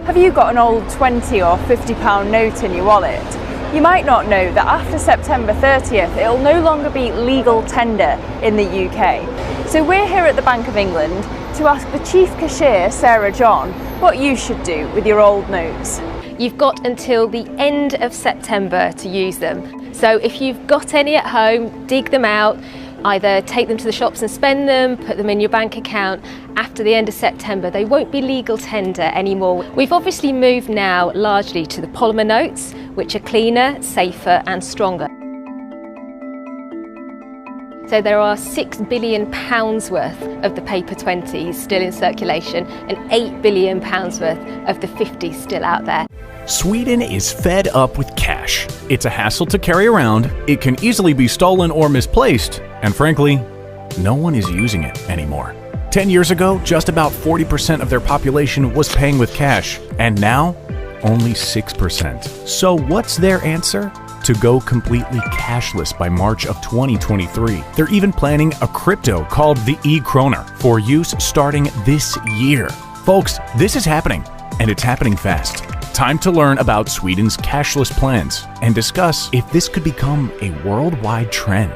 Have you got an old 20 or 50 pound note in your wallet? You might not know that after September 30th, it'll no longer be legal tender in the UK. So we're here at the Bank of England to ask the Chief Cashier, Sarah John, what you should do with your old notes. You've got until the end of September to use them. So if you've got any at home, dig them out, either take them to the shops and spend them, put them in your bank account. After the end of September, they won't be legal tender anymore. We've obviously moved now largely to the polymer notes, which are cleaner, safer and stronger. So there are £6 billion worth of the paper 20s still in circulation and £8 billion worth of the 50s still out there. Sweden is fed up with cash. It's a hassle to carry around, it can easily be stolen or misplaced, and frankly, no one is using it anymore. 10 years ago, just about 40% of their population was paying with cash, and now, only 6%. So what's their answer? To go completely cashless by March of 2023. They're even planning a crypto called the e-kroner for use starting this year. Folks, this is happening, and it's happening fast. Time to learn about Sweden's cashless plans and discuss if this could become a worldwide trend.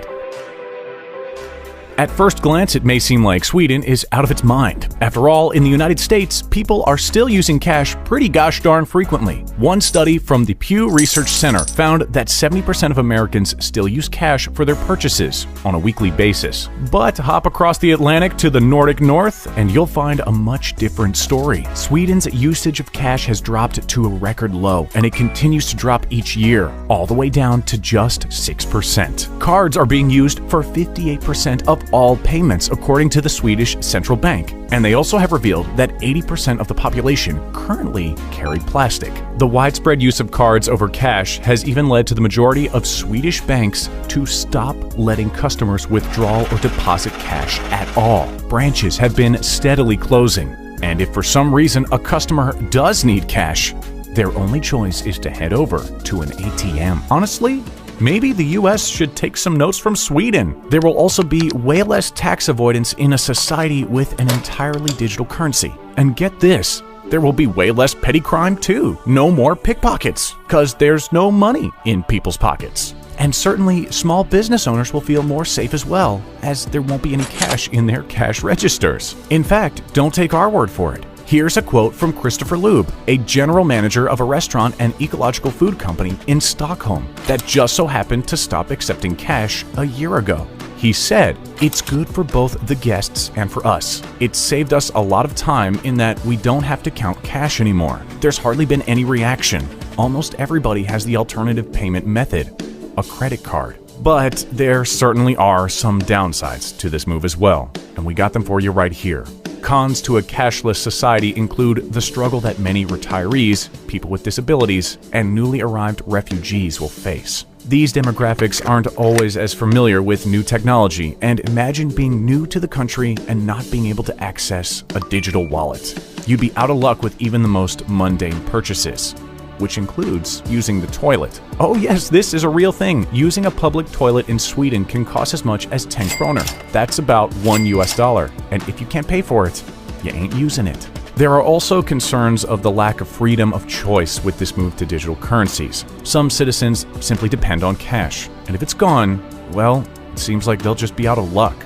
At first glance, it may seem like Sweden is out of its mind. After all, in the United States, people are still using cash pretty gosh darn frequently. One study from the Pew Research Center found that 70% of Americans still use cash for their purchases on a weekly basis. But hop across the Atlantic to the Nordic North and you'll find a much different story. Sweden's usage of cash has dropped to a record low, and it continues to drop each year, all the way down to just 6%. Cards are being used for 58% of all payments, according to the Swedish Central Bank. And they also have revealed that 80% of the population currently carry plastic. The widespread use of cards over cash has even led to the majority of Swedish banks to stop letting customers withdraw or deposit cash at all. Branches have been steadily closing, and if for some reason a customer does need cash, their only choice is to head over to an ATM. Honestly, maybe the US should take some notes from Sweden. There will also be way less tax avoidance in a society with an entirely digital currency. And get this, there will be way less petty crime too. No more pickpockets, because there's no money in people's pockets. And certainly, small business owners will feel more safe as well, as there won't be any cash in their cash registers. In fact, don't take our word for it. Here's a quote from Christopher Lube, a general manager of a restaurant and ecological food company in Stockholm that just so happened to stop accepting cash a year ago. He said, "It's good for both the guests and for us. It's saved us a lot of time in that we don't have to count cash anymore. There's hardly been any reaction. Almost everybody has the alternative payment method, a credit card." But there certainly are some downsides to this move as well, and we got them for you right here. Cons to a cashless society include the struggle that many retirees, people with disabilities, and newly arrived refugees will face. These demographics aren't always as familiar with new technology, and imagine being new to the country and not being able to access a digital wallet. You'd be out of luck with even the most mundane purchases, which includes using the toilet. Oh yes, this is a real thing. Using a public toilet in Sweden can cost as much as 10 kroner. That's about $1. And if you can't pay for it, you ain't using it. There are also concerns of the lack of freedom of choice with this move to digital currencies. Some citizens simply depend on cash, and if it's gone, well, it seems like they'll just be out of luck.